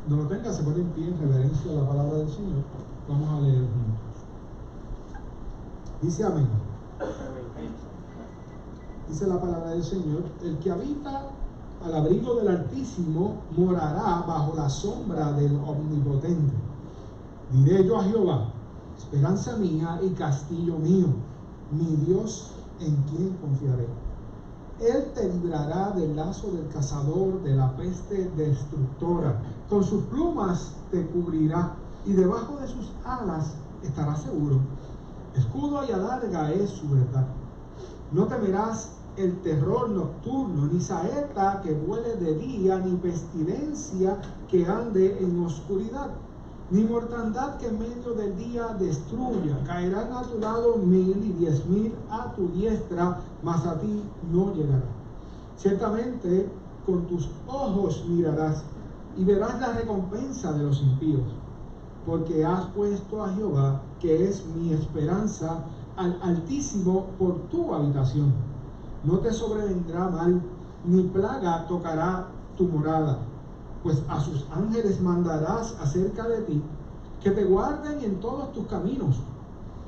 Cuando lo tenga, se pone en pie en reverencia a la palabra del Señor. Vamos a leer juntos. Dice amén. Dice la palabra del Señor: el que habita al abrigo del Altísimo morará bajo la sombra del Omnipotente. Diré yo a Jehová, esperanza mía y castillo mío, mi Dios en quien confiaré. Él te librará del lazo del cazador, de la peste destructora. Con sus plumas te cubrirá y debajo de sus alas estarás seguro. Escudo y adarga es su verdad. No temerás el terror nocturno, ni saeta que vuele de día, ni pestilencia que ande en oscuridad, ni mortandad que en medio del día destruya. Caerán a tu lado 1000 y 10,000 a tu diestra, mas a ti no llegará. Ciertamente con tus ojos mirarás y verás la recompensa de los impíos, porque has puesto a Jehová, que es mi esperanza, al Altísimo por tu habitación. No te sobrevendrá mal, ni plaga tocará tu morada, pues a sus ángeles mandarás acerca de ti, que te guarden en todos tus caminos.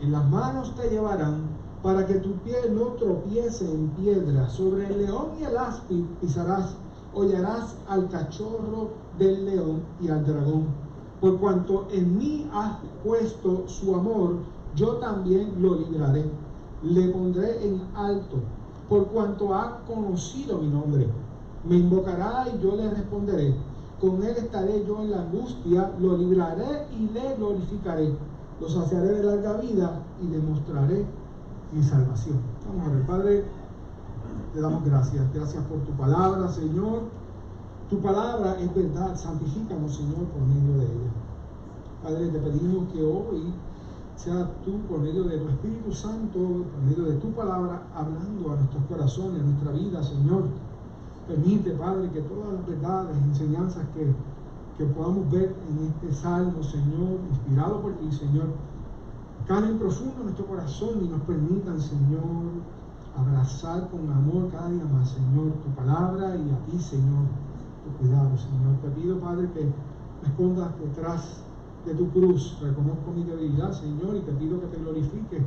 En las manos te llevarán, para que tu pie no tropiece en piedra. Sobre el león y el áspid pisarás, hollarás al cachorro del león y al dragón. Por cuanto en mí has puesto su amor, yo también lo libraré. Le pondré en alto, por cuanto ha conocido mi nombre. Me invocará y yo le responderé. Con él estaré yo en la angustia, lo libraré y le glorificaré. Lo saciaré de larga vida y le mostraré mi salvación. Vamos a ver, Padre, te damos gracias. Gracias por tu palabra, Señor. Tu palabra es verdad. Santifícanos, Señor, por medio de ella. Padre, te pedimos que hoy sea tú, por medio de tu Espíritu Santo, por medio de tu palabra, hablando a nuestros corazones, a nuestra vida, Señor. Permite, Padre, que todas las verdades, enseñanzas que podamos ver en este salmo, Señor, inspirado por ti, Señor, calen profundo en nuestro corazón y nos permitan, Señor, abrazar con amor cada día más, Señor, tu palabra, y a ti, Señor, tu cuidado, Señor. Te pido, Padre, que me escondas detrás de tu cruz. Reconozco mi debilidad, Señor, y te pido que te glorifiques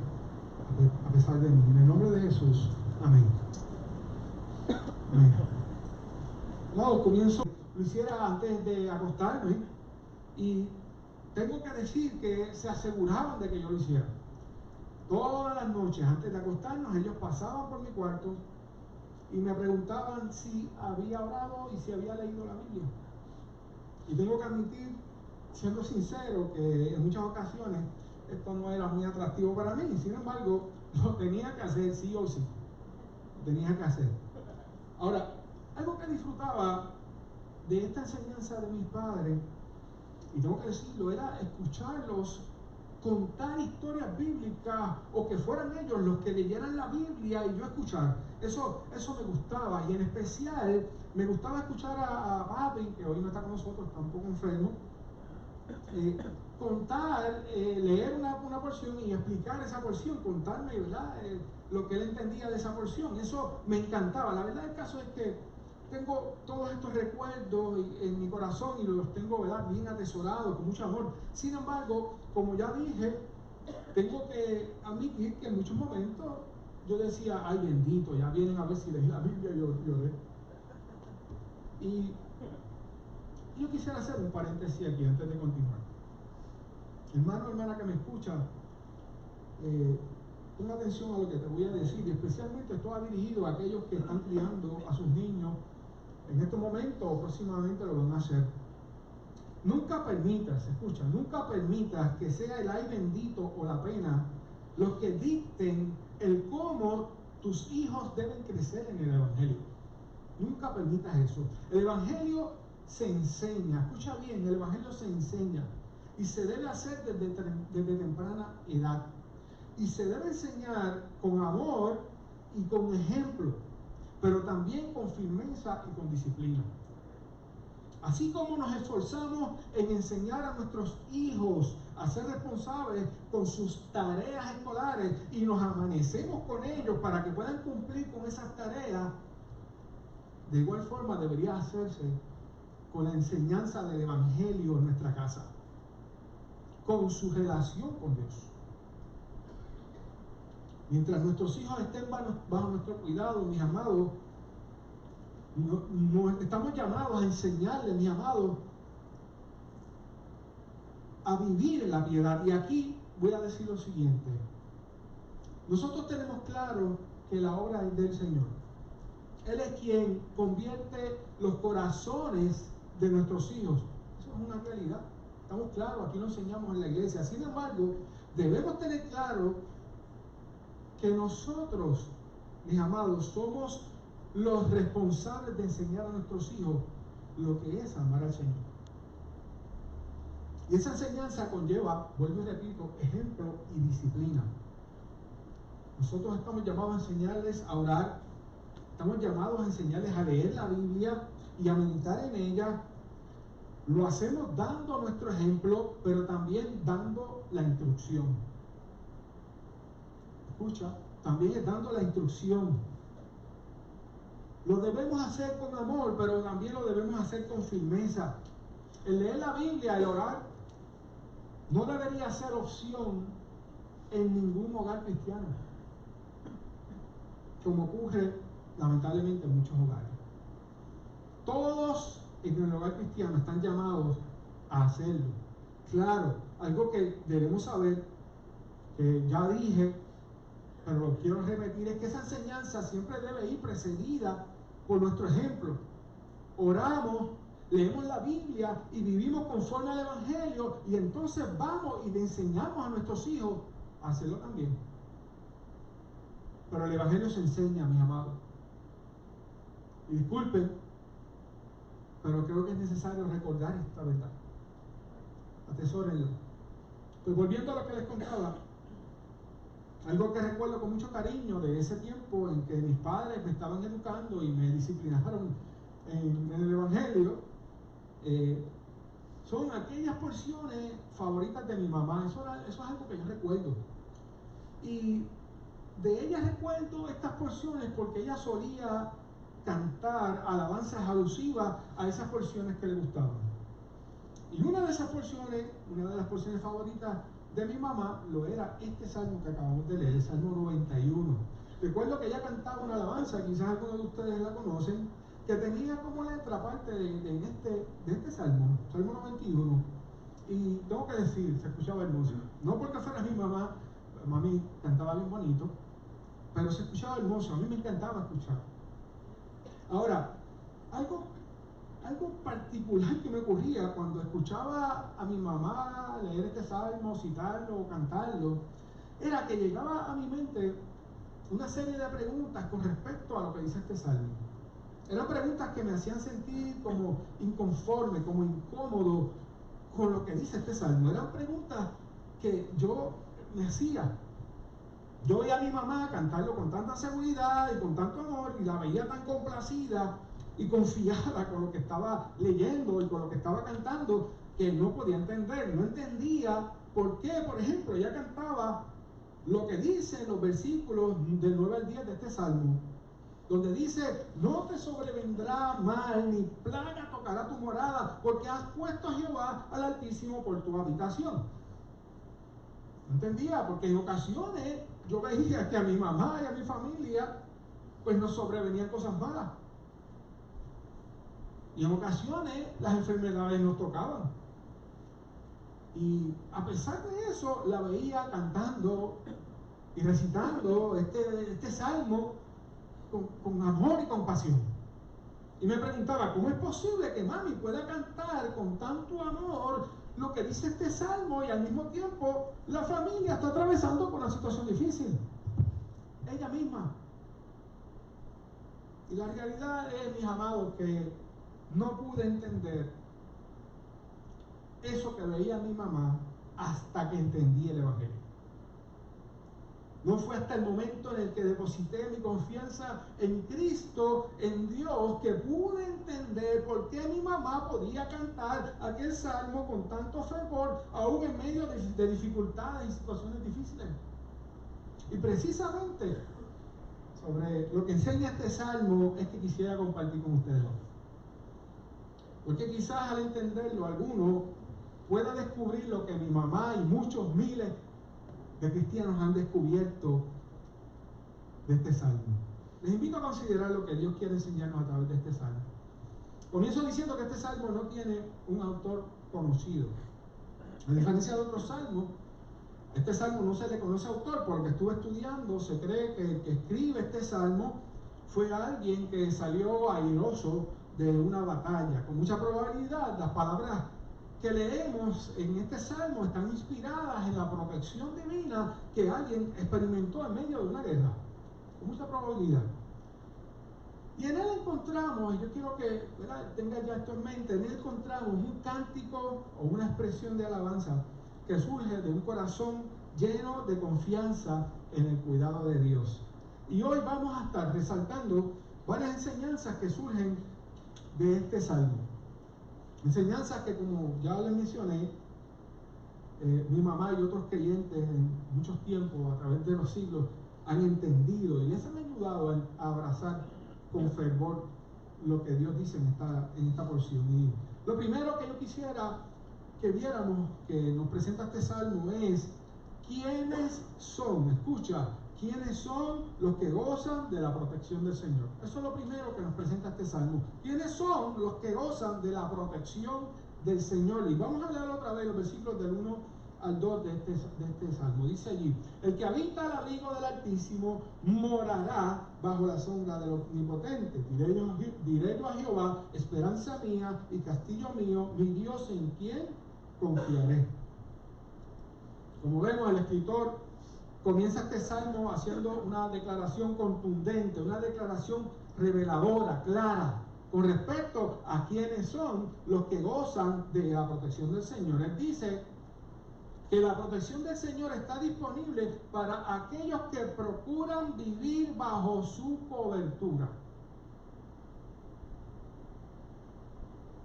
a pesar de mí. En el nombre de Jesús. Amén. Amén. No, comienzo, lo hiciera antes de acostarme, y tengo que decir que se aseguraban de que yo lo hiciera. Todas las noches antes de acostarnos, ellos pasaban por mi cuarto y me preguntaban si había orado y si había leído la Biblia. Y tengo que admitir, siendo sincero, que en muchas ocasiones esto no era muy atractivo para mí. Sin embargo, lo tenía que hacer sí o sí. Lo tenía que hacer. Ahora, algo que disfrutaba de esta enseñanza de mis padres, y tengo que decirlo, era escucharlos contar historias bíblicas, o que fueran ellos los que leyeran la Biblia y yo escuchar. Eso me gustaba, y en especial me gustaba escuchar a papi, que hoy no está con nosotros, está un poco enfermo, contar, leer una porción y explicar esa porción, contarme, ¿verdad? Lo que él entendía de esa porción. Eso me encantaba. La verdad del caso es que tengo todos estos recuerdos en mi corazón y los tengo, ¿verdad?, bien atesorados, con mucho amor. Sin embargo, como ya dije, tengo que admitir que en muchos momentos yo decía: ay, bendito, ya vienen a ver si leí la Biblia. Y lloré. Y yo quisiera hacer un paréntesis aquí antes de continuar. Hermano, hermana que me escucha, ponga atención a lo que te voy a decir, y especialmente esto va dirigido a aquellos que están criando a sus niños en estos momentos o próximamente lo van a hacer. Nunca permitas, escucha, nunca permitas que sea el ay bendito o la pena los que dicten el cómo tus hijos deben crecer en el Evangelio. Nunca permitas eso. El Evangelio se enseña, escucha bien, el Evangelio se enseña y se debe hacer desde temprana edad. Y se debe enseñar con amor y con ejemplo, pero también con firmeza y con disciplina. Así como nos esforzamos en enseñar a nuestros hijos a ser responsables con sus tareas escolares y nos amanecemos con ellos para que puedan cumplir con esas tareas, de igual forma debería hacerse con la enseñanza del Evangelio en nuestra casa, con su relación con Dios. Mientras nuestros hijos estén bajo nuestro cuidado, mis amados, estamos llamados a enseñarles, mis amados, a vivir en la piedad. Y aquí voy a decir lo siguiente: nosotros tenemos claro que la obra es del Señor. Él es quien convierte los corazones de nuestros hijos. Eso es una realidad. Estamos claros, aquí lo enseñamos en la iglesia. Sin embargo, debemos tener claro que nosotros, mis amados, somos los responsables de enseñar a nuestros hijos lo que es amar al Señor. Y esa enseñanza conlleva, vuelvo y repito, ejemplo y disciplina. Nosotros estamos llamados a enseñarles a orar, estamos llamados a enseñarles a leer la Biblia y a meditar en ella. Lo hacemos dando nuestro ejemplo, pero también dando la instrucción. Escucha, también es dando la instrucción. Lo debemos hacer con amor, pero también lo debemos hacer con firmeza. El leer la Biblia, el orar, no debería ser opción en ningún hogar cristiano, como ocurre lamentablemente en muchos hogares. Todos en el hogar cristiano están llamados a hacerlo. Claro, algo que debemos saber, que ya dije, pero lo quiero repetir, es que esa enseñanza siempre debe ir precedida por nuestro ejemplo. Oramos, leemos la Biblia y vivimos conforme al Evangelio, y entonces vamos y le enseñamos a nuestros hijos a hacerlo también. Pero el Evangelio se enseña, mis amados. Y disculpen, pero creo que es necesario recordar esta verdad. Atesórenlo. Pues volviendo a lo que les contaba, algo que recuerdo con mucho cariño de ese tiempo en que mis padres me estaban educando y me disciplinaron en el Evangelio, son aquellas porciones favoritas de mi mamá. Eso es algo que yo recuerdo. Y de ella recuerdo estas porciones porque ella solía cantar alabanzas alusivas a esas porciones que le gustaban. Y una de esas porciones, una de las porciones favoritas de mi mamá, lo era este salmo que acabamos de leer, el Salmo 91. Recuerdo que ella cantaba una alabanza, quizás algunos de ustedes la conocen, que tenía como letra parte de este salmo, Salmo 91. Y tengo que decir, se escuchaba hermoso. No porque fuera mi mamá, mami cantaba bien bonito, pero se escuchaba hermoso, a mí me encantaba escuchar. Ahora, algo particular que me ocurría cuando escuchaba a mi mamá leer este salmo, citarlo o cantarlo, era que llegaba a mi mente una serie de preguntas con respecto a lo que dice este salmo. Eran preguntas que me hacían sentir como inconforme, como incómodo con lo que dice este salmo. Eran preguntas que yo me hacía. Yo veía a mi mamá cantarlo con tanta seguridad y con tanto amor, y la veía tan complacida y confiada con lo que estaba leyendo y con lo que estaba cantando, que no podía entender. No entendía por qué, por ejemplo, ella cantaba lo que dice en los versículos del 9 al 10 de este salmo, donde dice: no te sobrevendrá mal, ni plaga tocará tu morada, porque has puesto a Jehová al Altísimo por tu habitación. No entendía, porque en ocasiones yo veía que a mi mamá y a mi familia pues nos sobrevenían cosas malas, y en ocasiones las enfermedades nos tocaban, y a pesar de eso la veía cantando y recitando este salmo con amor y compasión. Y me preguntaba: ¿cómo es posible que mami pueda cantar con tanto amor lo que dice este salmo, y al mismo tiempo la familia está atravesando por una situación difícil? Ella misma. Y la realidad es, mis amados, que no pude entender eso que veía mi mamá hasta que entendí el Evangelio. No fue hasta el momento en el que deposité mi confianza en Cristo, en Dios, que pude entender por qué mi mamá podía cantar aquel salmo con tanto fervor, aún en medio de dificultades y situaciones difíciles. Y precisamente sobre lo que enseña este salmo es que quisiera compartir con ustedes hoy. Porque quizás al entenderlo alguno pueda descubrir lo que mi mamá y muchos miles de cristianos han descubierto de este salmo. Les invito a considerar lo que Dios quiere enseñarnos a través de este salmo. Comienzo diciendo que este salmo no tiene un autor conocido. A diferencia de otros salmos, este salmo no se le conoce autor. Porque estuve estudiando, se cree que el que escribe este salmo fue alguien que salió airoso de una batalla. Con mucha probabilidad, las palabras que leemos en este salmo están inspiradas en la protección divina que alguien experimentó en medio de una guerra. Con mucha probabilidad. Y en él encontramos, y yo quiero que tenga ya esto en mente, en él encontramos un cántico o una expresión de alabanza que surge de un corazón lleno de confianza en el cuidado de Dios. Y hoy vamos a estar resaltando varias enseñanzas que surgen de este salmo. Enseñanzas que, como ya les mencioné, mi mamá y otros creyentes en muchos tiempos, a través de los siglos, han entendido y les han ayudado a abrazar con fervor lo que Dios dice en esta porción. Y lo primero que yo quisiera que viéramos que nos presenta este salmo es quiénes son, escucha, quiénes son los que gozan de la protección del Señor. Eso es lo primero que nos presenta este salmo. ¿Quiénes son los que gozan de la protección del Señor? Y vamos a leer otra vez los versículos del 1 al 2 de este salmo. Dice allí: el que habita al abrigo del Altísimo morará bajo la sombra del Omnipotente. Diré yo a Jehová, esperanza mía y castillo mío, mi Dios en quien confiaré. Como vemos, el escritor comienza este salmo haciendo una declaración contundente, una declaración reveladora, clara, con respecto a quiénes son los que gozan de la protección del Señor. Él dice que la protección del Señor está disponible para aquellos que procuran vivir bajo su cobertura.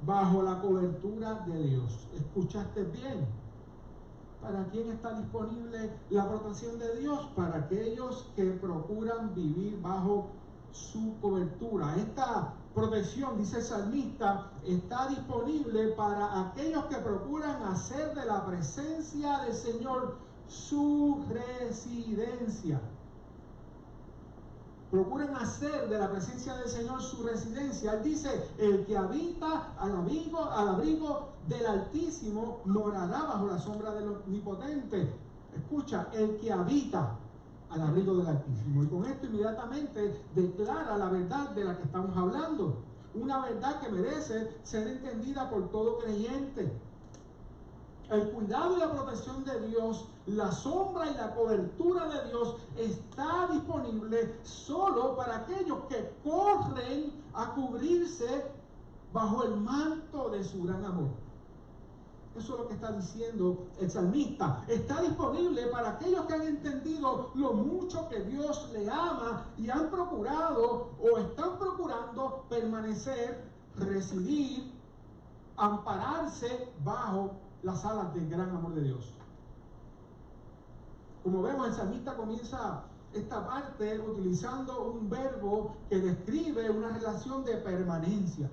Bajo la cobertura de Dios. ¿Escuchaste bien? ¿Para quién está disponible la protección de Dios? Para aquellos que procuran vivir bajo su cobertura. Esta protección, dice el salmista, está disponible para aquellos que procuran hacer de la presencia del Señor su residencia. Procuran hacer de la presencia del Señor su residencia. Él dice: el que habita al abrigo del Altísimo morará bajo la sombra del Omnipotente. Escucha, el que habita al abrigo del Altísimo. Y con esto inmediatamente declara la verdad de la que estamos hablando. Una verdad que merece ser entendida por todo creyente. El cuidado y la protección de Dios, la sombra y la cobertura de Dios está disponible solo para aquellos que corren a cubrirse bajo el manto de su gran amor. Eso es lo que está diciendo el salmista. Está disponible para aquellos que han entendido lo mucho que Dios le ama y han procurado o están procurando permanecer, residir, ampararse bajo las alas del gran amor de Dios. Como vemos, el salmista comienza esta parte utilizando un verbo que describe una relación de permanencia.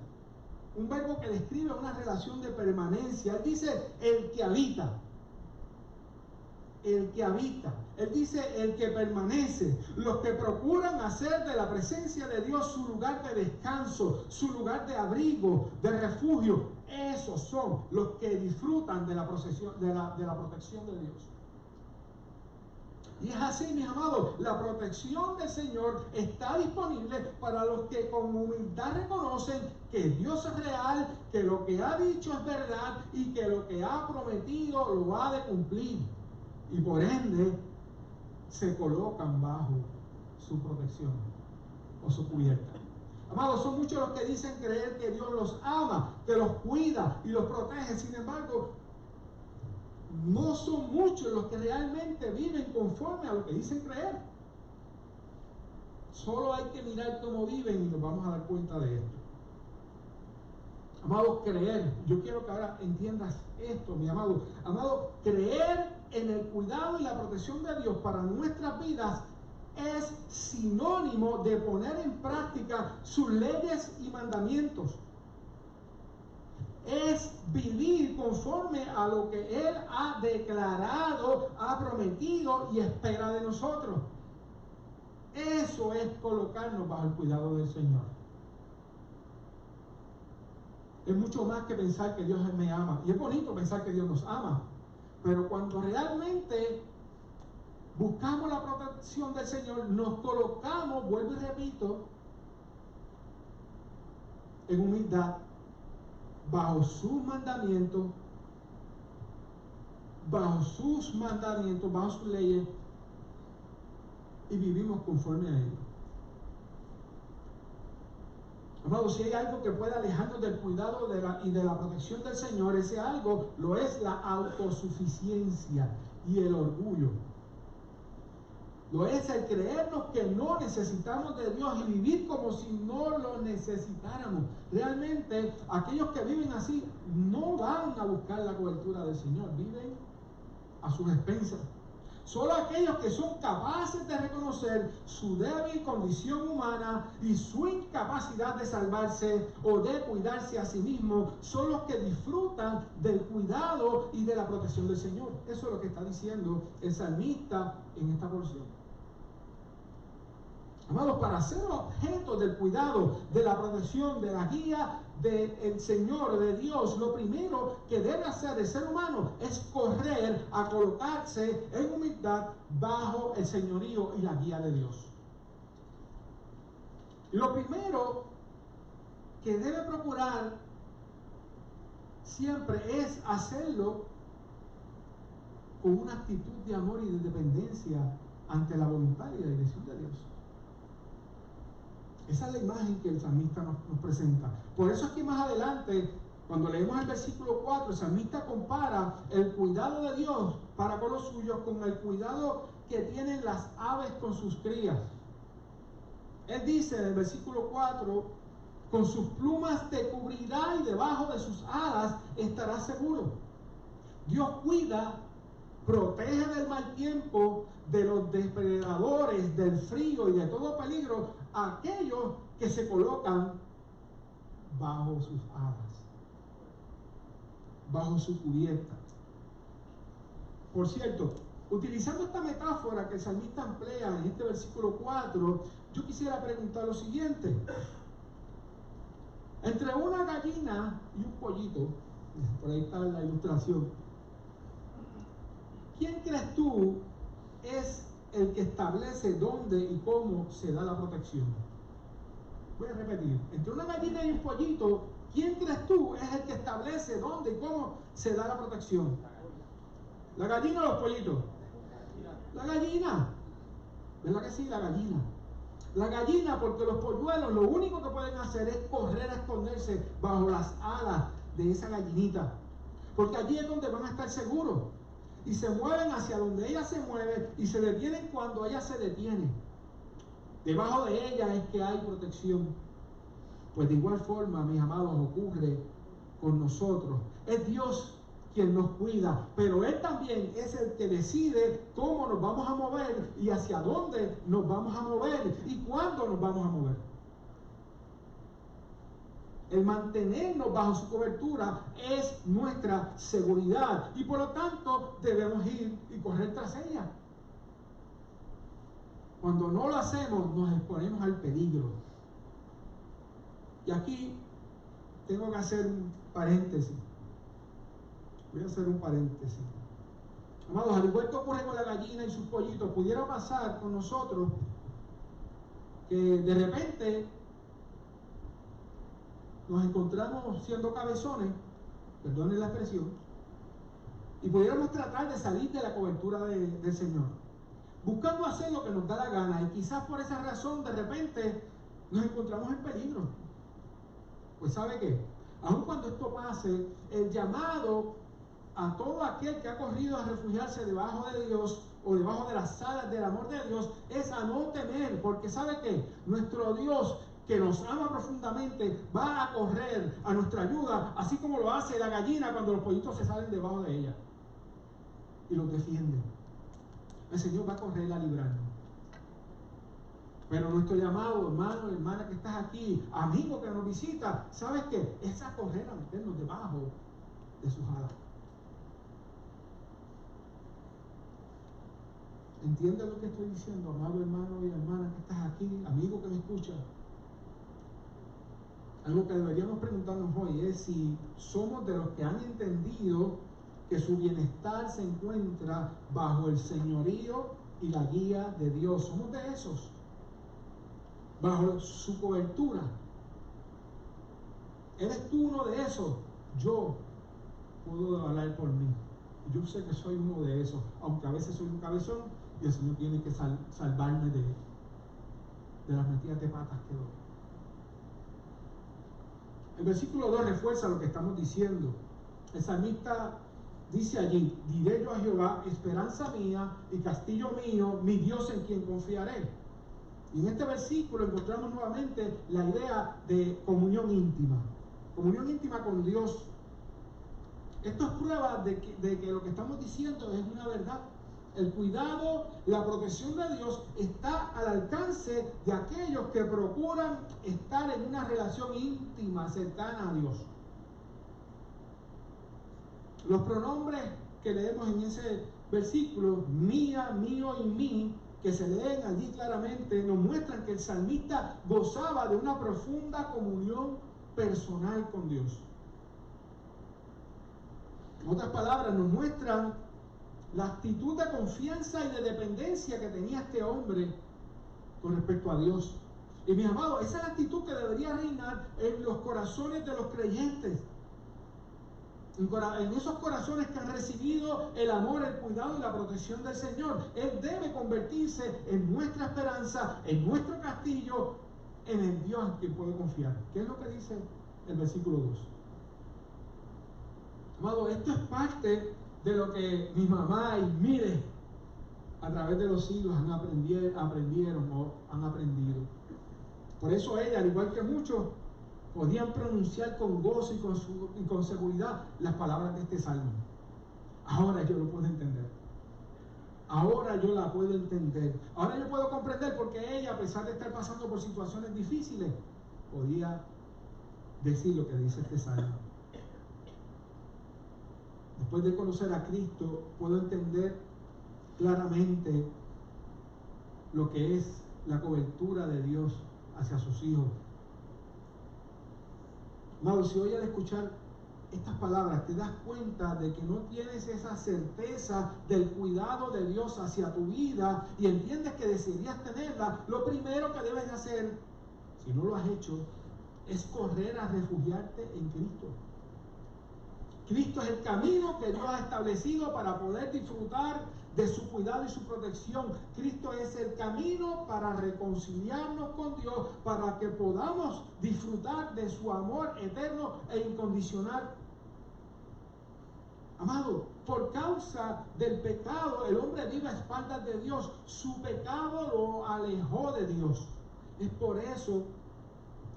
Un verbo que describe una relación de permanencia. Él dice: el que habita. El que habita. Él dice: el que permanece. Los que procuran hacer de la presencia de Dios su lugar de descanso, su lugar de abrigo, de refugio. Esos son los que disfrutan de la protección de Dios. Y es así, mis amados, la protección del Señor está disponible para los que con humildad reconocen que Dios es real, que lo que ha dicho es verdad y que lo que ha prometido lo ha de cumplir. Y por ende, se colocan bajo su protección o su cubierta. Amados, son muchos los que dicen creer que Dios los ama, que los cuida y los protege. Sin embargo, no son muchos los que realmente viven conforme a lo que dicen creer. Solo hay que mirar cómo viven y nos vamos a dar cuenta de esto. Amado, creer. Yo quiero que ahora entiendas esto, mi amado. Amado, creer en el cuidado y la protección de Dios para nuestras vidas es sinónimo de poner en práctica sus leyes y mandamientos. es vivir conforme a lo que Él ha declarado, ha prometido y espera de nosotros. Eso es colocarnos bajo el cuidado del Señor. Es mucho más que pensar que Dios me ama. Y es bonito pensar que Dios nos ama. Pero cuando realmente buscamos la protección del Señor, nos colocamos, vuelvo y repito, en humildad, bajo sus mandamientos, bajo sus leyes, y vivimos conforme a ellos. Amados, si hay algo que puede alejarnos del cuidado y de la protección del Señor, ese algo lo es la autosuficiencia y el orgullo. Lo es el creernos que no necesitamos de Dios y vivir como si no lo necesitáramos. Realmente, aquellos que viven así no van a buscar la cobertura del Señor, viven a sus expensas. Solo aquellos que son capaces de reconocer su débil condición humana y su incapacidad de salvarse o de cuidarse a sí mismos son los que disfrutan del cuidado y de la protección del Señor. Eso es lo que está diciendo el salmista en esta porción. Amados, para ser objeto del cuidado, de la protección, de la guía del Señor, de Dios, lo primero que debe hacer el ser humano es correr a colocarse en humildad bajo el señorío y la guía de Dios. Y lo primero que debe procurar siempre es hacerlo con una actitud de amor y de dependencia ante la voluntad y la dirección de Dios. Esa es la imagen que el salmista nos presenta. Por eso es que más adelante, cuando leemos el versículo 4, el salmista compara el cuidado de Dios para con los suyos con el cuidado que tienen las aves con sus crías. Él dice en el versículo 4, con sus plumas te cubrirá y debajo de sus alas estarás seguro. Dios cuida, protege del mal tiempo, de los depredadores, del frío y de todo peligro a aquellos que se colocan bajo sus alas, bajo su cubierta. Por cierto, utilizando esta metáfora que el salmista emplea en este versículo 4, yo quisiera preguntar lo siguiente. Entre una gallina y un pollito, por ahí está la ilustración, ¿quién crees tú es el que establece dónde y cómo se da la protección? Voy a repetir. Entre una gallina y un pollito, ¿quién crees tú es el que establece dónde y cómo se da la protección? ¿La gallina o los pollitos? La gallina. ¿Verdad que sí? La gallina. La gallina, porque los polluelos lo único que pueden hacer es correr a esconderse bajo las alas de esa gallinita. Porque allí es donde van a estar seguros. Y se mueven hacia donde ella se mueve y se detienen cuando ella se detiene. Debajo de ella es que hay protección. Pues de igual forma, mis amados, ocurre con nosotros. Es Dios quien nos cuida, pero Él también es el que decide cómo nos vamos a mover y hacia dónde nos vamos a mover y cuándo nos vamos a mover. El mantenernos bajo su cobertura es nuestra seguridad y por lo tanto debemos ir y correr tras ella. Cuando no lo hacemos nos exponemos al peligro. Y aquí tengo que hacer un paréntesis. Voy a hacer un paréntesis. Amados, al igual que ocurre con la gallina y sus pollitos, pudiera pasar con nosotros que de repente nos encontramos siendo cabezones, perdonen la expresión, y pudiéramos tratar de salir de la cobertura del Señor, buscando hacer lo que nos da la gana, y quizás por esa razón de repente nos encontramos en peligro. Pues ¿sabe qué? Aun cuando esto pase, el llamado a todo aquel que ha corrido a refugiarse debajo de Dios o debajo de las alas del amor de Dios es a no temer, porque ¿sabe qué? Nuestro Dios, que nos ama profundamente, va a correr a nuestra ayuda, así como lo hace la gallina cuando los pollitos se salen debajo de ella y los defiende. El Señor va a correr a librarnos. Pero nuestro llamado, hermano, hermana que estás aquí, amigo que nos visita, ¿sabes qué? Es a correr a meternos debajo de sus alas. ¿Entiendes lo que estoy diciendo, amado hermano y hermana que estás aquí, amigo que me escucha? Algo que deberíamos preguntarnos hoy es si somos de los que han entendido que su bienestar se encuentra bajo el señorío y la guía de Dios. Somos de esos, bajo su cobertura. ¿Eres tú uno de esos? Yo puedo hablar por mí. Yo sé que soy uno de esos, aunque a veces soy un cabezón y el Señor tiene que salvarme de las metidas de patas que doy. El versículo 2 refuerza lo que estamos diciendo. El salmista dice allí: diré yo a Jehová, esperanza mía y castillo mío, mi Dios en quien confiaré. Y en este versículo encontramos nuevamente la idea de comunión íntima con Dios. Esto es prueba de que lo que estamos diciendo es una verdad. El cuidado, la protección de Dios está al alcance de aquellos que procuran estar en una relación íntima, cercana a Dios. Los pronombres que leemos en ese versículo, mía, mío y mí, que se leen allí claramente, nos muestran que el salmista gozaba de una profunda comunión personal con Dios. En otras palabras, nos muestran la actitud de confianza y de dependencia que tenía este hombre con respecto a Dios. Y mis amados, esa es la actitud que debería reinar en los corazones de los creyentes. En esos corazones que han recibido el amor, el cuidado y la protección del Señor. Él debe convertirse en nuestra esperanza, en nuestro castillo, en el Dios en quien puede confiar. ¿Qué es lo que dice el versículo 2? Amado, esto es parte de lo que mi mamá y mire a través de los siglos aprendieron o han aprendido. Por eso ella, al igual que muchos, podían pronunciar con gozo y con seguridad las palabras de este salmo. Ahora yo lo puedo entender. Ahora yo la puedo entender. Ahora yo puedo comprender porque ella, a pesar de estar pasando por situaciones difíciles, podía decir lo que dice este salmo. Después de conocer a Cristo, puedo entender claramente lo que es la cobertura de Dios hacia sus hijos. Amado, si hoy al escuchar estas palabras te das cuenta de que no tienes esa certeza del cuidado de Dios hacia tu vida y entiendes que desearías tenerla, lo primero que debes hacer, si no lo has hecho, es correr a refugiarte en Cristo. Cristo es el camino que Dios ha establecido para poder disfrutar de su cuidado y su protección. Cristo es el camino para reconciliarnos con Dios, para que podamos disfrutar de su amor eterno e incondicional. Amado, por causa del pecado, el hombre vive a espaldas de Dios. Su pecado lo alejó de Dios. Es por eso,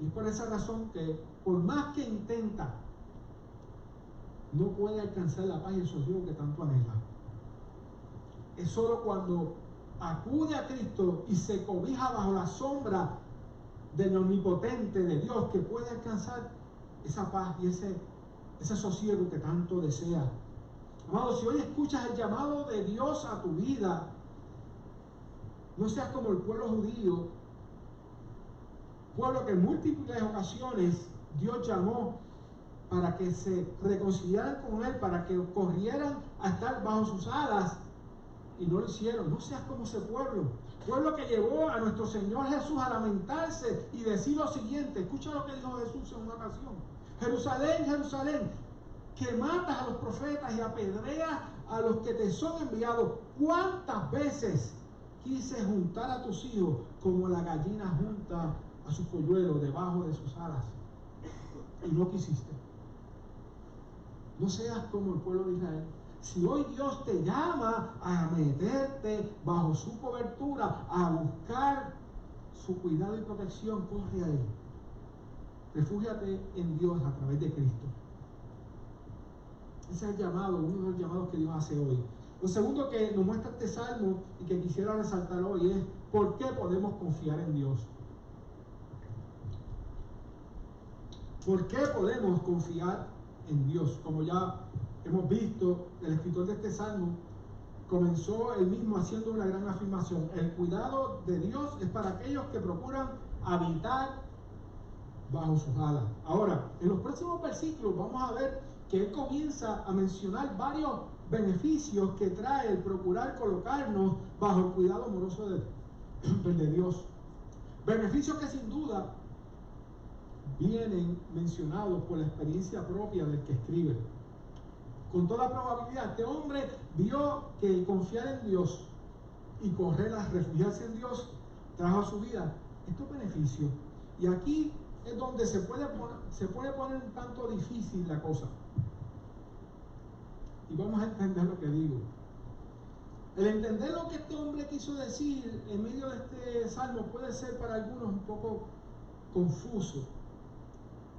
y es por esa razón que por más que intenta, no puede alcanzar la paz y el sosiego que tanto anhela. Es solo cuando acude a Cristo y se cobija bajo la sombra del omnipotente, de Dios, que puede alcanzar esa paz y ese sosiego que tanto desea. Amado, si hoy escuchas el llamado de Dios a tu vida, no seas como el pueblo judío, pueblo que en múltiples ocasiones Dios llamó para que se reconciliaran con Él, para que corrieran a estar bajo sus alas, y no lo hicieron. No seas como ese pueblo que llevó a nuestro Señor Jesús a lamentarse y decir lo siguiente. Escucha lo que dijo Jesús en una ocasión: Jerusalén, Jerusalén, que matas a los profetas y apedreas a los que te son enviados. ¿Cuántas veces quise juntar a tus hijos como la gallina junta a sus polluelos debajo de sus alas, y no quisiste? No seas como el pueblo de Israel. Si hoy Dios te llama a meterte bajo su cobertura, a buscar su cuidado y protección, corre a Él. Refúgiate en Dios a través de Cristo. Ese es el llamado, uno de los llamados que Dios hace hoy. Lo segundo que nos muestra este salmo y que quisiera resaltar hoy es por qué podemos confiar en Dios. ¿Por qué podemos confiar en Dios? Como ya hemos visto, el escritor de este salmo comenzó él mismo haciendo una gran afirmación. El cuidado de Dios es para aquellos que procuran habitar bajo sus alas. Ahora, en los próximos versículos vamos a ver que él comienza a mencionar varios beneficios que trae el procurar colocarnos bajo el cuidado amoroso de Dios. Beneficios que sin duda vienen mencionados por la experiencia propia del que escribe. Con toda probabilidad, este hombre vio que el confiar en Dios y correr a refugiarse en Dios trajo a su vida estos beneficios. Y aquí es donde se puede poner un tanto difícil la cosa. Y vamos a entender lo que digo. El entender lo que este hombre quiso decir en medio de este salmo puede ser para algunos un poco confuso.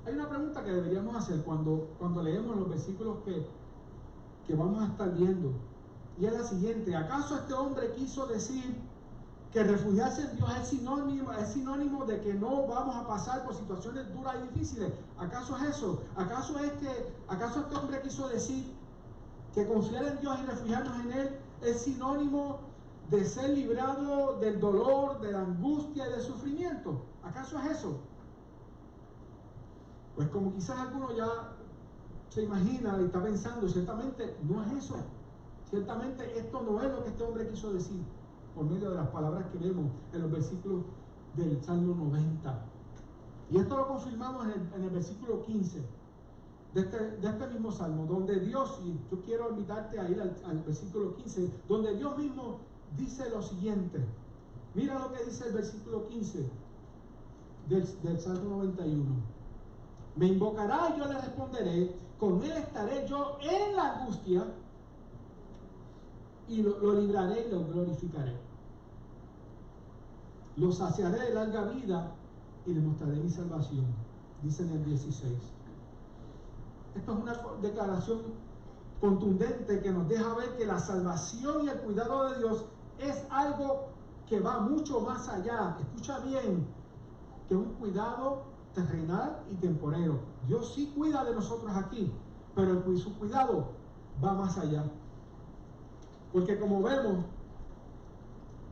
Hay una pregunta que deberíamos hacer cuando leemos los versículos que vamos a estar viendo. Y es la siguiente: ¿acaso este hombre quiso decir que refugiarse en Dios es sinónimo de que no vamos a pasar por situaciones duras y difíciles? ¿Acaso es eso? ¿Acaso este hombre quiso decir que confiar en Dios y refugiarnos en Él es sinónimo de ser librado del dolor, de la angustia y del sufrimiento? ¿Acaso es eso? Pues como quizás alguno ya se imagina y está pensando, ciertamente no es eso. Ciertamente esto no es lo que este hombre quiso decir por medio de las palabras que vemos en los versículos del Salmo 90. Y esto lo confirmamos en el versículo 15 de este mismo Salmo, donde Dios, y yo quiero invitarte a ir al versículo 15, donde Dios mismo dice lo siguiente. Mira lo que dice el versículo 15 del Salmo 91. Me invocará y yo le responderé, con él estaré yo en la angustia y lo libraré y lo glorificaré. Lo saciaré de larga vida y le mostraré mi salvación, dice en el 16. Esto es una declaración contundente que nos deja ver que la salvación y el cuidado de Dios es algo que va mucho más allá, escucha bien, que un cuidado terrenal y temporero. Dios sí cuida de nosotros aquí, pero su cuidado va más allá. Porque como vemos,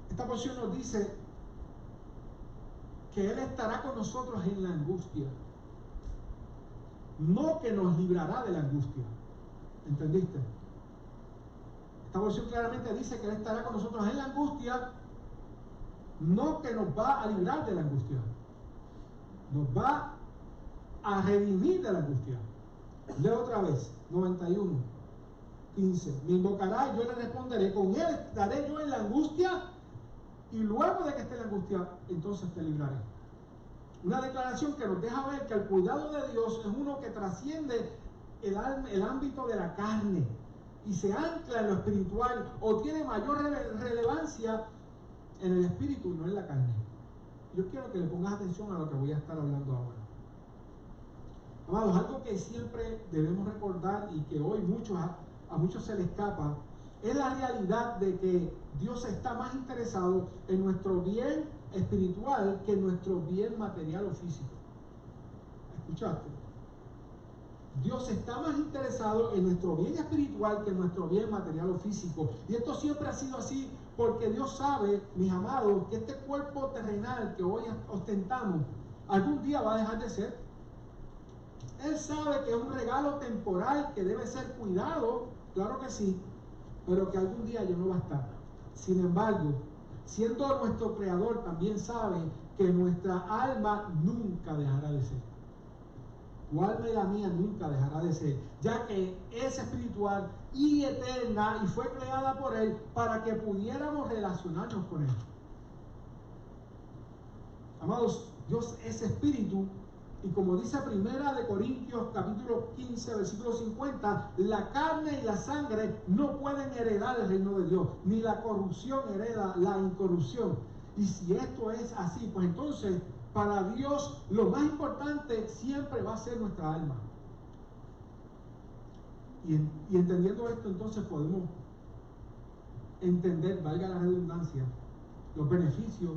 esta porción nos dice que Él estará con nosotros en la angustia, no que nos librará de la angustia. ¿Entendiste? Esta porción claramente dice que Él estará con nosotros en la angustia, no que nos va a librar de la angustia, nos va a redimir de la angustia. Leo otra vez, 91, 15. Me invocará y yo le responderé, con él estaré yo en la angustia, y luego de que esté en la angustia, entonces te libraré. Una declaración que nos deja ver que el cuidado de Dios es uno que trasciende el ámbito de la carne y se ancla en lo espiritual, o tiene mayor relevancia en el espíritu y no en la carne. Yo quiero que le pongas atención a lo que voy a estar hablando ahora. Amados, algo que siempre debemos recordar y que hoy a muchos se les escapa, es la realidad de que Dios está más interesado en nuestro bien espiritual que en nuestro bien material o físico. ¿Escuchaste? Dios está más interesado en nuestro bien espiritual que en nuestro bien material o físico. Y esto siempre ha sido así porque Dios sabe, mis amados, que este cuerpo terrenal que hoy ostentamos algún día va a dejar de ser. Él sabe que es un regalo temporal que debe ser cuidado, claro que sí, pero que algún día ya no va a estar. Sin embargo, siendo nuestro creador, también sabe que nuestra alma nunca dejará de ser. Tu alma y la mía nunca dejará de ser, ya que es espiritual y eterna y fue creada por Él para que pudiéramos relacionarnos con Él. Amados, Dios es espíritu. Y como dice Primera de Corintios capítulo 15 versículo 50, la carne y la sangre no pueden heredar el reino de Dios, ni la corrupción hereda la incorrupción. Y si esto es así, pues entonces para Dios lo más importante siempre va a ser nuestra alma. Y entendiendo esto, entonces podemos entender, valga la redundancia, los beneficios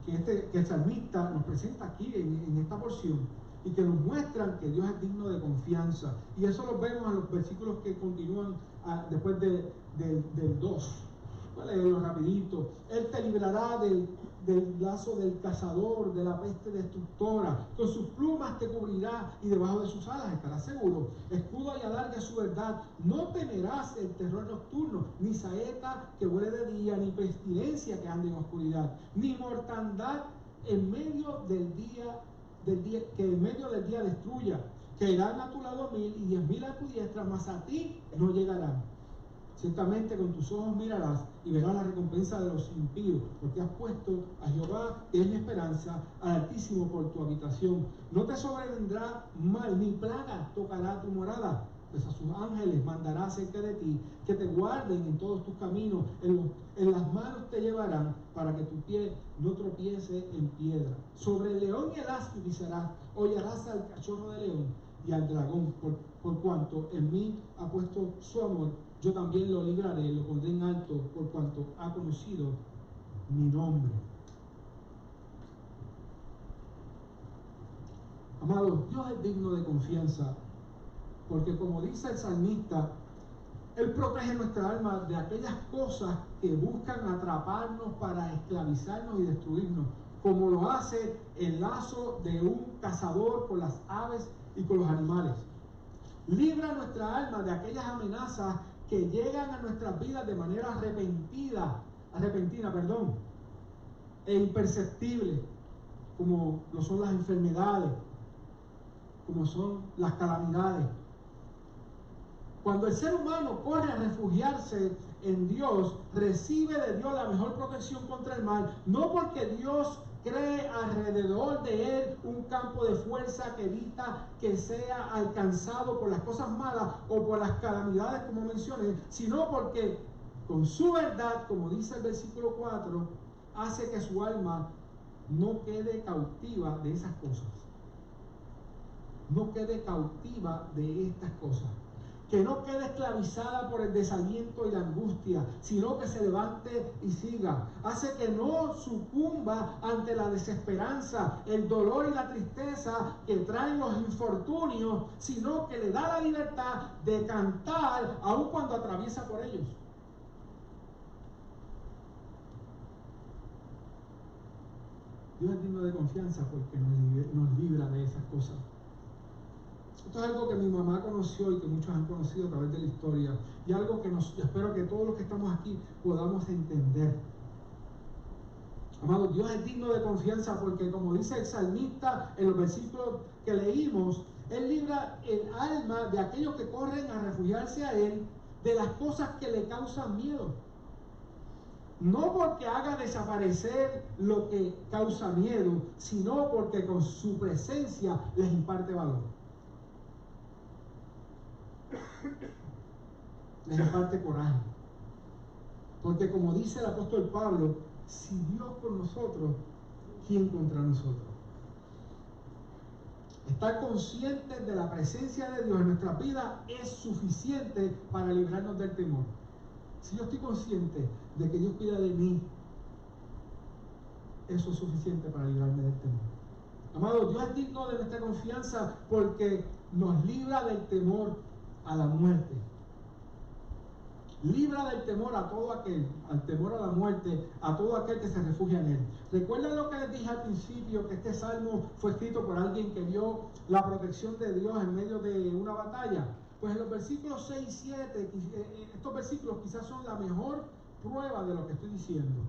que el salmista nos presenta aquí en esta porción, y que nos muestran que Dios es digno de confianza. Y eso lo vemos en los versículos que continúan después del 2. Voy a leerlo rapidito. Él te librará del lazo del cazador, de la peste destructora. Con sus plumas te cubrirá y debajo de sus alas estarás seguro. Escudo y adarga su verdad. No temerás el terror nocturno, ni saeta que vuele de día, ni pestilencia que ande en oscuridad, ni mortandad en medio del día, que en medio del día destruya. Caerán a tu lado 1000 y 10.000 a tu diestra, mas a ti no llegarán. Ciertamente con tus ojos mirarás y verás la recompensa de los impíos, porque has puesto a Jehová, que es mi esperanza, al Altísimo por tu habitación. No te sobrevendrá mal, ni plaga tocará tu morada, pues a sus ángeles mandará cerca de ti, que te guarden en todos tus caminos, en las manos te llevarán, para que tu pie no tropiece en piedra. Sobre el león y el asno pisarás, hollarás al cachorro de león y al dragón, por cuanto en mí ha puesto su amor. Yo también lo libraré, lo pondré en alto, por cuanto ha conocido mi nombre. Amados, Dios es digno de confianza, porque como dice el salmista, Él protege nuestra alma de aquellas cosas que buscan atraparnos para esclavizarnos y destruirnos, como lo hace el lazo de un cazador con las aves y con los animales. Libra nuestra alma de aquellas amenazas que llegan a nuestras vidas de manera repentina, e imperceptible, como lo son las enfermedades, como son las calamidades. Cuando el ser humano corre a refugiarse en Dios, recibe de Dios la mejor protección contra el mal, no porque Dios cree alrededor de él un campo de fuerza que evita que sea alcanzado por las cosas malas o por las calamidades, como mencioné, sino porque con su verdad, como dice el versículo 4, hace que su alma no quede cautiva de esas cosas. No quede cautiva de estas cosas. Que no quede esclavizada por el desaliento y la angustia, sino que se levante y siga. Hace que no sucumba ante la desesperanza, el dolor y la tristeza que traen los infortunios, sino que le da la libertad de cantar aun cuando atraviesa por ellos. Dios es digno de confianza porque nos libra de esas cosas. Esto es algo que mi mamá conoció y que muchos han conocido a través de la historia, y algo que espero que todos los que estamos aquí podamos entender. Amado, Dios es digno de confianza porque, como dice el salmista en los versículos que leímos, Él libra el alma de aquellos que corren a refugiarse a Él de las cosas que le causan miedo. No porque haga desaparecer lo que causa miedo, sino porque con su presencia les imparte valor. Les imparte coraje. Porque como dice el apóstol Pablo, si Dios con nosotros, ¿quién contra nosotros? Estar conscientes de la presencia de Dios en nuestra vida es suficiente para librarnos del temor. Si yo estoy consciente de que Dios cuida de mí, eso es suficiente para librarme del temor. Amado, Dios es digno de nuestra confianza porque nos libra del temor a la muerte. Libra del temor a todo aquel, al temor a la muerte, a todo aquel que se refugia en Él. ¿Recuerdan lo que les dije al principio? Que este salmo fue escrito por alguien que vio la protección de Dios en medio de una batalla. Pues en los versículos 6 y 7, estos versículos quizás son la mejor prueba de lo que estoy diciendo.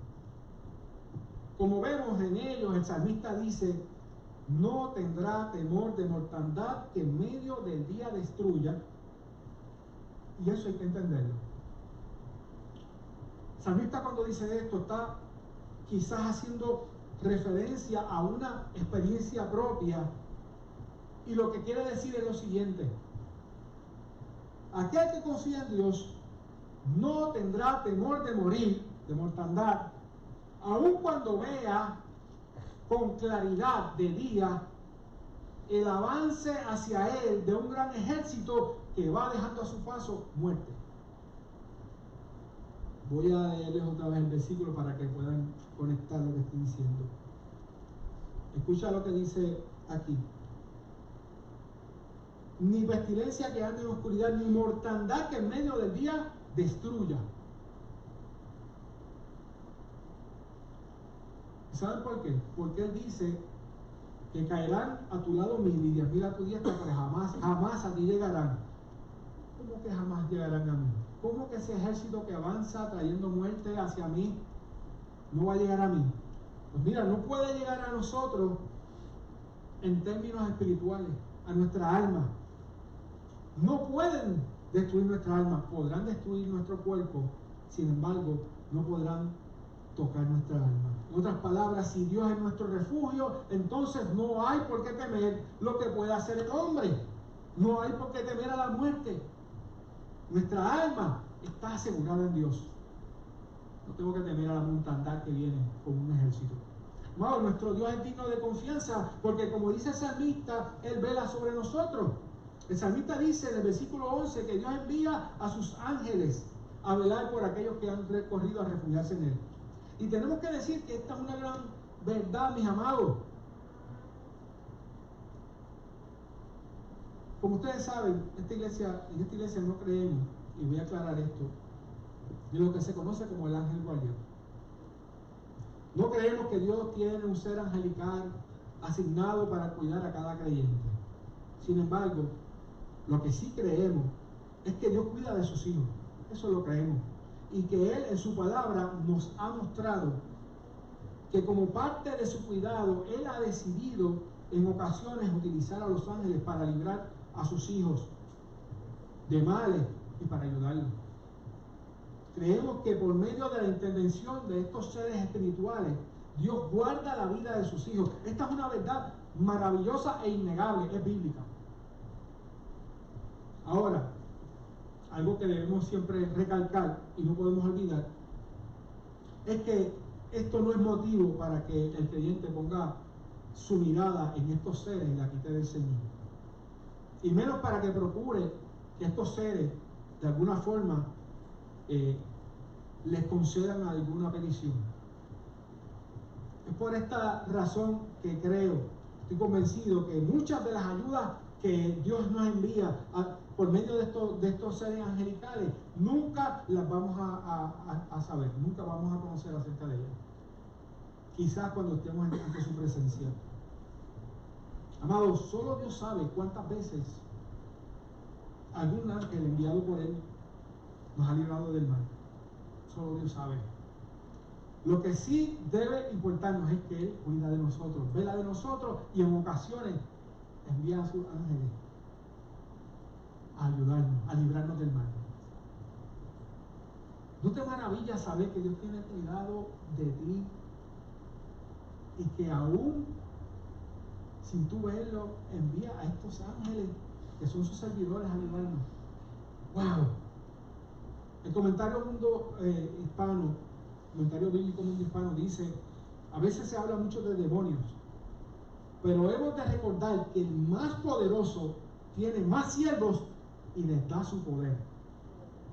Como vemos en ellos, el salmista dice: no tendrá temor de mortandad que en medio del día destruya. Y eso hay que entenderlo. El salmista, cuando dice esto, está quizás haciendo referencia a una experiencia propia, y lo que quiere decir es lo siguiente: aquel que confía en Dios no tendrá temor de morir, de mortandad, aun cuando vea con claridad de día el avance hacia él de un gran ejército que va dejando a su paso muerte. Voy a leerles otra vez el versículo para que puedan conectar lo que estoy diciendo. Escucha lo que dice aquí. Ni pestilencia que ande en oscuridad, ni mortandad que en medio del día destruya. ¿Saben por qué? Porque Él dice que caerán a tu lado 1000 y 10.000 a tu diestra, pero jamás a ti llegarán. ¿Cómo que jamás llegarán a mí? ¿Cómo que ese ejército que avanza trayendo muerte hacia mí no va a llegar a mí? Pues mira, no puede llegar a nosotros en términos espirituales, a nuestra alma. No pueden destruir nuestra alma, podrán destruir nuestro cuerpo, sin embargo, no podrán tocar nuestra alma. En otras palabras, si Dios es nuestro refugio, entonces no hay por qué temer lo que pueda hacer el hombre. No hay por qué temer a la muerte. Nuestra alma está asegurada en Dios. No tengo que temer a la mortandad que viene con un ejército. Wow, nuestro Dios es digno de confianza, porque como dice el salmista, Él vela sobre nosotros. El salmista dice en el versículo 11 que Dios envía a sus ángeles a velar por aquellos que han recorrido a refugiarse en Él. Y tenemos que decir que esta es una gran verdad, mis amados. Como ustedes saben, en esta iglesia no creemos, y voy a aclarar esto, de lo que se conoce como el ángel guardián. No creemos que Dios tiene un ser angelical asignado para cuidar a cada creyente. Sin embargo, lo que sí creemos es que Dios cuida de sus hijos. Eso lo creemos. Y que Él en su palabra nos ha mostrado que como parte de su cuidado, Él ha decidido en ocasiones utilizar a los ángeles para librar a sus hijos de males y para ayudarlos. Creemos que por medio de la intervención de estos seres espirituales, Dios guarda la vida de sus hijos. Esta es una verdad maravillosa e innegable, es bíblica. Ahora, algo que debemos siempre recalcar y no podemos olvidar, es que esto no es motivo para que el creyente ponga su mirada en estos seres y la quite del Señor. Y menos para que procure que estos seres, de alguna forma, les concedan alguna petición. Es por esta razón que creo, estoy convencido que muchas de las ayudas que Dios nos envía por medio de estos seres angelicales, nunca las vamos a saber, nunca vamos a conocer acerca de ellas. Quizás cuando estemos ante su presencia. Amados, solo Dios sabe cuántas veces algún ángel enviado por Él nos ha librado del mal. Solo Dios sabe. Lo que sí debe importarnos es que Él cuida de nosotros, vela de nosotros y en ocasiones envía a sus ángeles a ayudarnos, a librarnos del mal. ¿No te maravilla saber que Dios tiene cuidado de ti y que aún sin tú verlo envía a estos ángeles que son sus servidores a ayudarnos? ¡Wow! El comentario comentario bíblico mundo hispano dice: a veces se habla mucho de demonios, pero hemos de recordar que el más poderoso tiene más siervos y les da su poder.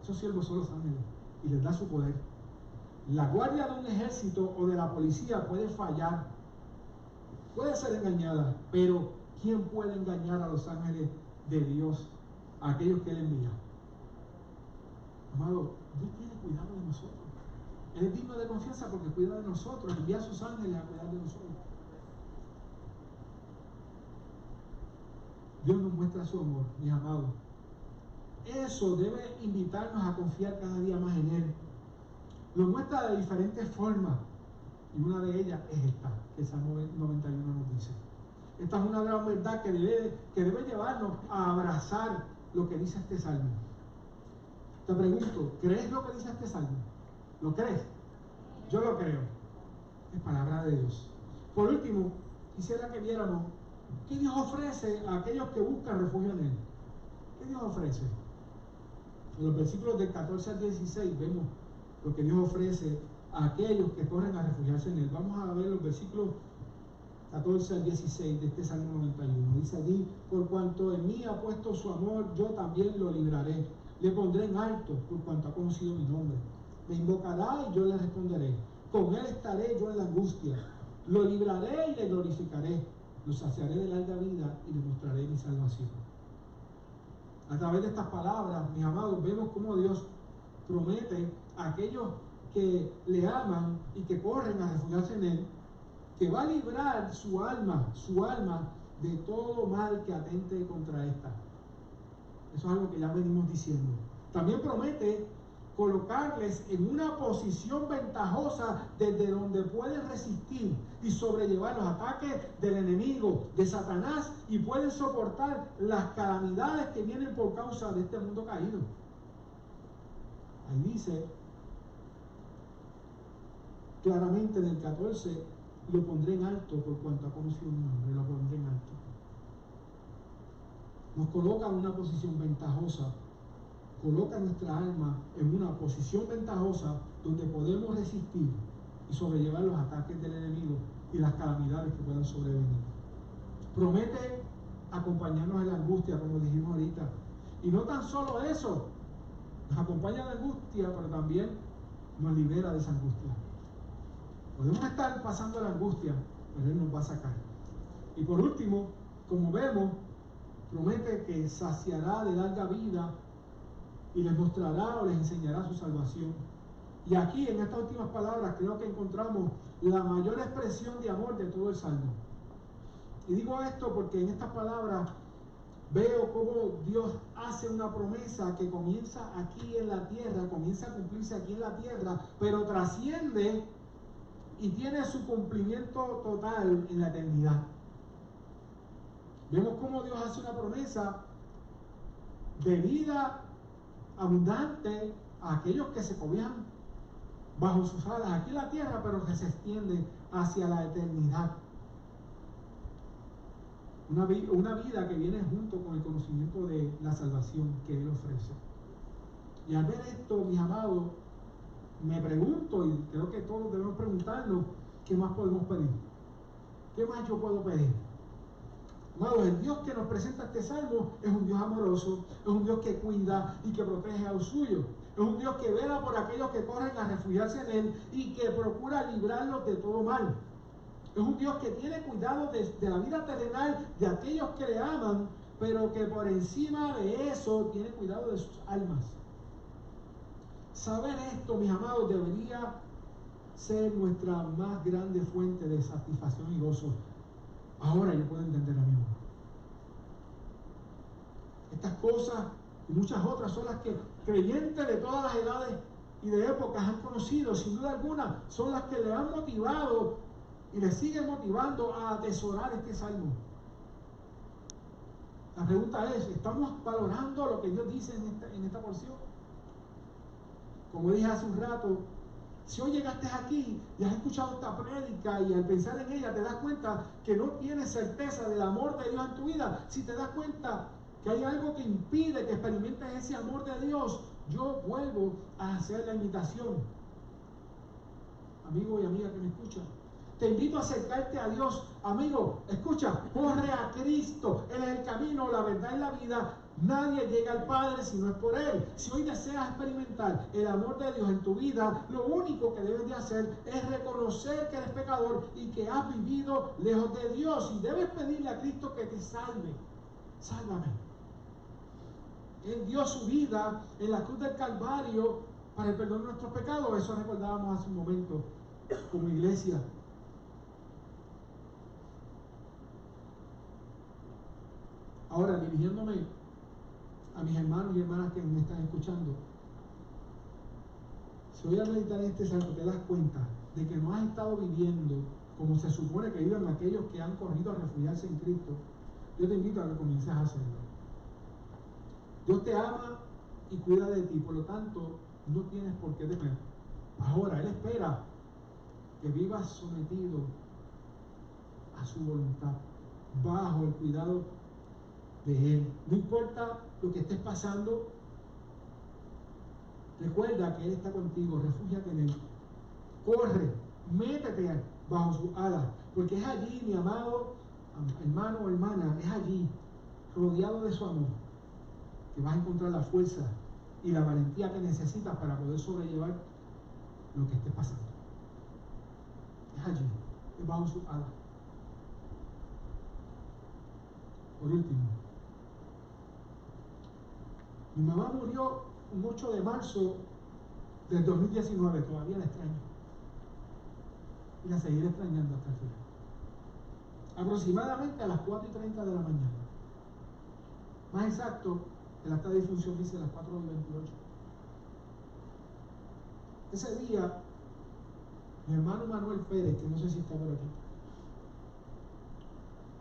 Esos siervos son los ángeles y les da su poder. La guardia de un ejército o de la policía puede fallar, puede ser engañada, pero ¿quién puede engañar a los ángeles de Dios, a aquellos que Él envía? Amado, Dios tiene cuidado de nosotros. Él es digno de confianza porque cuida de nosotros, envía a sus ángeles a cuidar de nosotros. Dios nos muestra su amor, mis amados. Eso debe invitarnos a confiar cada día más en Él. Lo muestra de diferentes formas, y una de ellas es esta, que el Salmo 91 nos dice. Esta es una gran verdad que debe llevarnos a abrazar lo que dice este Salmo. Te pregunto, ¿crees lo que dice este Salmo? ¿Lo crees? Yo lo creo. Es palabra de Dios. Por último, quisiera que viéramos qué Dios ofrece a aquellos que buscan refugio en Él. ¿Qué Dios ofrece? En los versículos del 14 al 16 vemos lo que Dios ofrece a aquellos que corren a refugiarse en Él. Vamos a ver los versículos 14 al 16 de este Salmo 91. Dice allí: por cuanto en mí ha puesto su amor, yo también lo libraré. Le pondré en alto por cuanto ha conocido mi nombre. Me invocará y yo le responderé. Con él estaré yo en la angustia. Lo libraré y le glorificaré. Lo saciaré de larga vida y le mostraré mi salvación. A través de estas palabras, mis amados, vemos cómo Dios promete a aquellos que le aman y que corren a refugiarse en él, que va a librar su alma de todo mal que atente contra esta. Eso es algo que ya venimos diciendo. También promete colocarles en una posición ventajosa desde donde pueden resistir y sobrellevar los ataques del enemigo, de Satanás, y pueden soportar las calamidades que vienen por causa de este mundo caído. Ahí dice claramente en el 14, lo pondré en alto por cuanto ha conocido mi nombre, lo pondré en alto. Nos coloca en una posición ventajosa, coloca nuestra alma en una posición ventajosa donde podemos resistir y sobrellevar los ataques del enemigo y las calamidades que puedan sobrevenir. Promete acompañarnos en la angustia, como dijimos ahorita. Y no tan solo eso, nos acompaña en la angustia, pero también nos libera de esa angustia. Podemos estar pasando la angustia, pero Él nos va a sacar. Y por último, como vemos, promete que saciará de larga vida y les mostrará o les enseñará su salvación. Y aquí, en estas últimas palabras, creo que encontramos la mayor expresión de amor de todo el Salmo. Y digo esto porque en estas palabras veo cómo Dios hace una promesa que comienza aquí en la tierra, comienza a cumplirse aquí en la tierra, pero trasciende y tiene su cumplimiento total en la eternidad. Vemos cómo Dios hace una promesa de vida abundante a aquellos que se cobijan bajo sus alas aquí en la tierra, pero que se extiende hacia la eternidad. Una vida que viene junto con el conocimiento de la salvación que Él ofrece. Y al ver esto, mis amados, me pregunto, y creo que todos debemos preguntarnos, ¿qué más podemos pedir? ¿Qué más yo puedo pedir? Amados, el Dios que nos presenta este salmo es un Dios amoroso, es un Dios que cuida y que protege a los suyos. Es un Dios que vela por aquellos que corren a refugiarse en Él y que procura librarlos de todo mal. Es un Dios que tiene cuidado de la vida terrenal de aquellos que le aman, pero que por encima de eso tiene cuidado de sus almas. Saber esto, mis amados, debería ser nuestra más grande fuente de satisfacción y gozo. Ahora yo puedo entender a mi amor. Estas cosas y muchas otras son las que creyentes de todas las edades y de épocas han conocido, sin duda alguna, son las que le han motivado y le siguen motivando a atesorar este salmo. La pregunta es, ¿estamos valorando lo que Dios dice en esta porción? Como dije hace un rato, si hoy llegaste aquí y has escuchado esta prédica y al pensar en ella te das cuenta que no tienes certeza del amor de Dios en tu vida, si te das cuenta que hay algo que impide que experimentes ese amor de Dios, yo vuelvo a hacer la invitación. Amigo y amiga que me escuchan, te invito a acercarte a Dios. Amigo, escucha, corre a Cristo. Él es el camino, la verdad y la vida. Nadie llega al Padre si no es por Él. Si hoy deseas experimentar el amor de Dios en tu vida, lo único que debes de hacer es reconocer que eres pecador y que has vivido lejos de Dios. Y debes pedirle a Cristo que te salve. Sálvame. Él dio su vida en la cruz del Calvario para el perdón de nuestros pecados. Eso recordábamos hace un momento como iglesia. Ahora, dirigiéndome a mis hermanos y hermanas que me están escuchando, si hoy al meditar en este salmo te das cuenta de que no has estado viviendo como se supone que vivan aquellos que han corrido a refugiarse en Cristo, yo te invito a que comiences a hacerlo. Dios te ama y cuida de ti, por lo tanto, no tienes por qué temer. Ahora, Él espera que vivas sometido a su voluntad, bajo el cuidado de Él. No importa lo que estés pasando, recuerda que Él está contigo, refúgiate en Él. Corre, métete bajo sus alas, porque es allí, mi amado hermano o hermana, es allí, rodeado de su amor, que vas a encontrar la fuerza y la valentía que necesitas para poder sobrellevar lo que esté pasando. Es allí, es bajo su ala. Por último, mi mamá murió un 8 de marzo del 2019, todavía la extraño. Y la seguiré extrañando hasta el final. Aproximadamente a las 4:30 de la mañana. Más exacto, el acta de difunción dice las 4:28. Ese día, mi hermano Manuel Pérez, que no sé si está por aquí,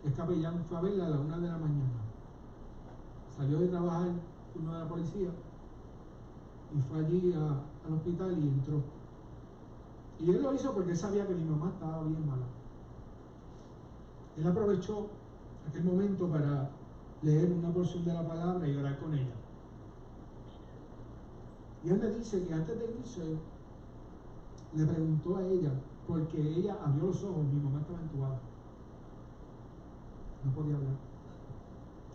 que es capellán, fue a verla a la 1 de la mañana. Salió de trabajar, turno de la policía, y fue allí al hospital y entró. Y él lo hizo porque él sabía que mi mamá estaba bien mala. Él aprovechó aquel momento para leer una porción de la palabra y orar con ella. Y él me dice que antes de irse, le preguntó a ella, porque ella abrió los ojos, mi mamá estaba entubada, no podía hablar.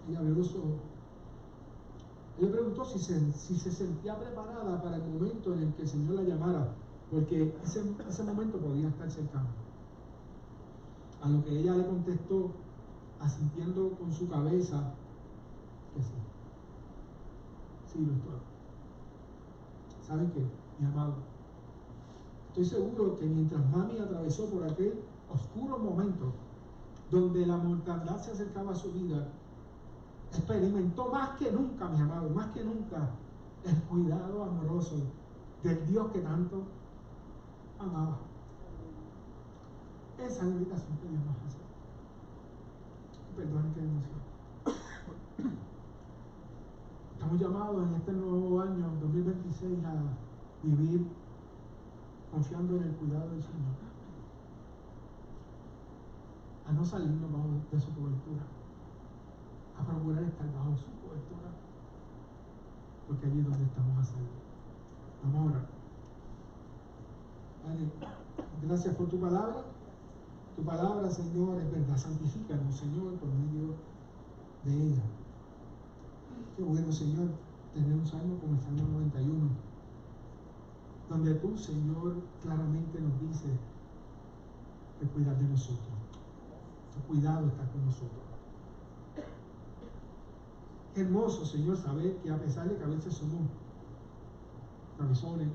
Ella abrió los ojos. Él le preguntó si se sentía preparada para el momento en el que el Señor la llamara, porque ese momento podía estar cercano. A lo que ella le contestó, asintiendo con su cabeza, que sí. Sí, lo estoy. ¿Saben qué, mi amado? Estoy seguro que mientras mami atravesó por aquel oscuro momento donde la mortandad se acercaba a su vida, experimentó más que nunca, mis amados, más que nunca, el cuidado amoroso del Dios que tanto amaba. Esa es la invitación que Dios nos hace. Perdón, qué emoción. Estamos llamados en este nuevo año 2026 a vivir confiando en el cuidado del Señor, a no salirnos de su cobertura, a procurar estar bajo su cobertura, porque allí es donde estamos a salvo. Vamos a orar. Padre, gracias por tu palabra. Tu palabra, Señor, es verdad. Santifícanos, Señor, por medio de ella. Qué bueno, Señor, tener un salmo como el Salmo 91, donde tú, Señor, claramente nos dices que cuidas de nosotros. Tu cuidado está con nosotros. Qué hermoso, Señor, saber que a pesar de que a veces somos cabezones,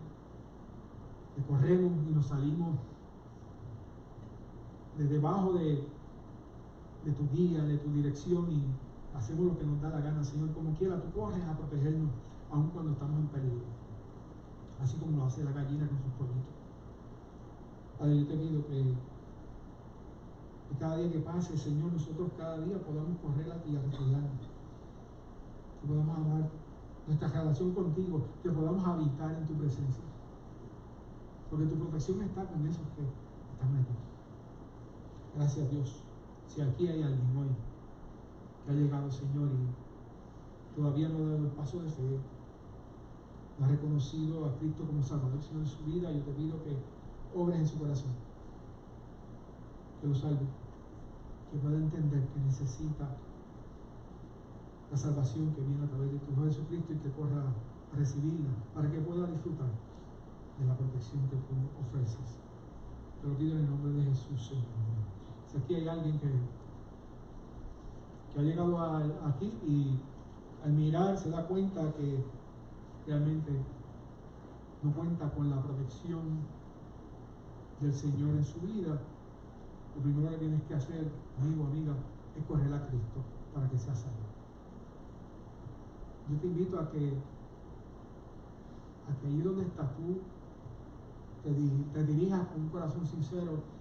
que corremos y nos salimos de debajo de tu guía, de tu dirección, y hacemos lo que nos da la gana, Señor, como quiera, tú corres a protegernos, aun cuando estamos en peligro, así como lo hace la gallina con sus pollitos. Padre, yo te pido que cada día que pase, Señor, nosotros cada día podamos correr a ti a refugiarnos, que podamos amar nuestra relación contigo, que podamos habitar en tu presencia, porque tu protección está con esos que están allí. Gracias, Dios. Si aquí hay alguien hoy que ha llegado, Señor, y todavía no ha dado el paso de fe, no ha reconocido a Cristo como Salvador, Señor, en su vida, yo te pido que obres en su corazón, que lo salve, que pueda entender que necesita la salvación que viene a través de tu Hijo Jesucristo, y que corra a recibirla para que pueda disfrutar de la protección que tú ofreces. Te lo pido en el nombre de Jesús, Señor. Si aquí hay alguien que ha llegado aquí y al mirar se da cuenta que realmente no cuenta con la protección del Señor en su vida, lo primero que tienes que hacer, amigo, amiga, es correr a Cristo para que sea salvo. Yo te invito a que ahí donde estás tú te dirijas con un corazón sincero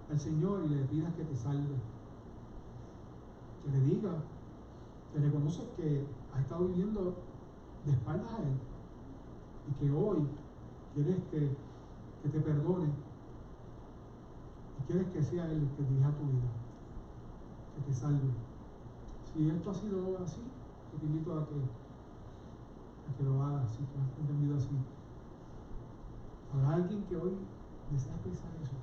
al Señor y le pidas que te salve, que le diga que reconoces que has estado viviendo de espaldas a Él y que hoy quieres que te perdone y quieres que sea Él el que dirija tu vida, que te salve. Si esto ha sido así, yo te invito a que lo hagas, si te has entendido así. Habrá alguien que hoy desea expresar eso,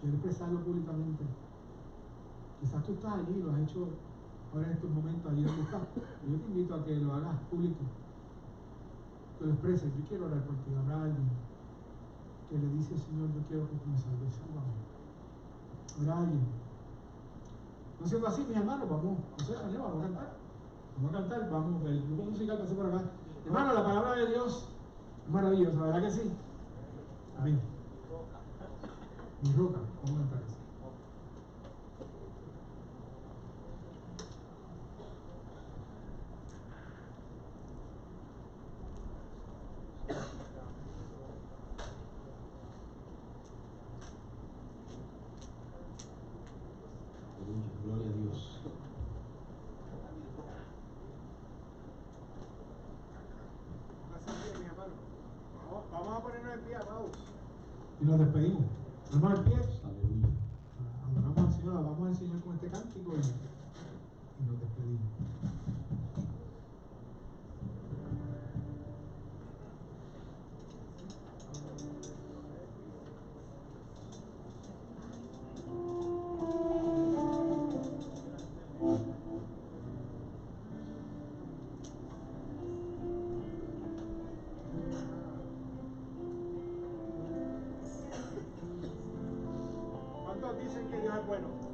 quiere expresarlo públicamente. Quizás tú estás allí, lo has hecho ahora en estos momentos, allí donde estás. Yo te invito a que lo hagas público, que lo expreses. Yo quiero orar por ti. Habrá alguien que le dice, Señor, yo quiero que tú me salves, sálvame? ¿Habrá alguien? No siendo así, mis hermanos, vamos a cantar. Vamos a cantar, vamos, el grupo musical pasó por acá. Hermano, la palabra de Dios es maravillosa, ¿verdad que sí? Amén. Mi roca, vamos a cantar eso. Gloria a Dios. Vamos a ponernos en pie, amados. Y nos despedimos. Vamos al pie. Aleluya. Adoramos al Señor, alabamos al Señor con este cántico y nos despedimos. ¿Cuántos dicen que Dios es bueno?